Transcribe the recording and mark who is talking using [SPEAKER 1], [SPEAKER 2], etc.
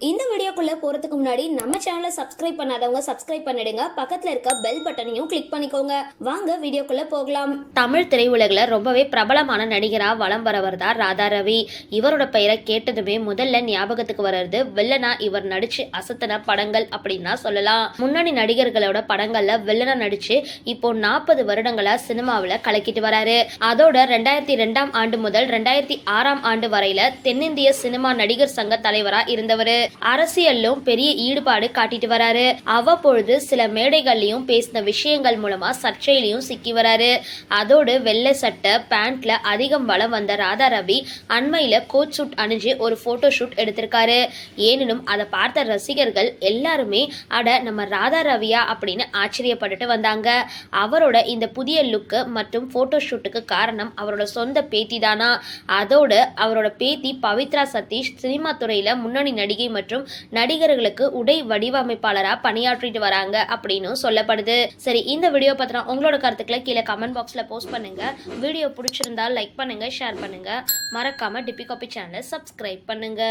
[SPEAKER 1] இந்த வீடியோக்குள்ள போறதுக்கு முன்னாடி நம்ம சேனலை சப்ஸ்கிரைப் பண்ணாதவங்க சப்ஸ்கிரைப் பண்ணிடுங்க, பக்கத்துல இருக்க பெல் பட்டனையும் கிளிக் பண்ணிக்கோங்க. வாங்க வீடியோக்குள்ள போகலாம்.
[SPEAKER 2] தமிழ் திரையுலகில் ரொம்பவே பிரபலமான நடிகரா வலம் வரவர் தான் ராதா ரவி. இவரோட பெயரை கேட்டதுமே முதல்ல ஞாபகத்துக்கு வர்றது வில்லனா இவர் நடிச்சு அசத்தன படங்கள் அப்படின்னா சொல்லலாம். முன்னணி நடிகர்களோட படங்கள்ல வில்லனா நடிச்சு இப்போ 40 வருடங்களா சினிமாவில் கலக்கிட்டு வராரு. அதோட 2002ஆம் ஆண்டு முதல் 2006ஆம் ஆண்டு வரையில தென்னிந்திய சினிமா நடிகர் சங்க தலைவரா இருந்தவர். அரசியலும் பெரிய ஈடுபாடு காட்டிட்டு வராரு. அவ்வப்பொழுது சில மேடைகள்லயும் பேசின விஷயங்கள் மூலமா சர்ச்சையிலையும் சிக்கி வராரு. அதோடு வெள்ளை சட்டை பேண்ட்ல அதிகம் வலம் வந்த ராதா ரவி அண்மையில கோட் சூட் அணிஞ்சு ஒரு போட்டோ ஷூட் எடுத்திருக்காரு. ஏனும் அதை பார்த்த ரசிகர்கள் எல்லாருமே அட நம்ம ராதா ரவியா அப்படின்னு ஆச்சரியப்பட்டுட்டு வந்தாங்க. அவரோட இந்த புதிய லுக்கு மற்றும் போட்டோ ஷூட்டுக்கு காரணம் அவரோட சொந்த பேத்தி தானா. அதோடு அவரோட பேத்தி பவித்ரா சதீஷ் சினிமா துறையில முன்னணி நடிகை மற்றும் நடிகர்களுக்கு உடை வடிவமைப்பாளரா பணியாற்றிட்டு வராங்க அப்படின்னு சொல்லப்படுது. சரி, இந்த வீடியோ பத்தின உங்களோட கருத்துக்களை கீழே கமெண்ட் பாக்ஸ்ல போஸ்ட் பண்ணுங்க. வீடியோ பிடிச்சிருந்தா லைக் பண்ணுங்க, ஷேர் பண்ணுங்க. மறக்காம டிபி காபி சேனலை சப்ஸ்கிரைப் பண்ணுங்க.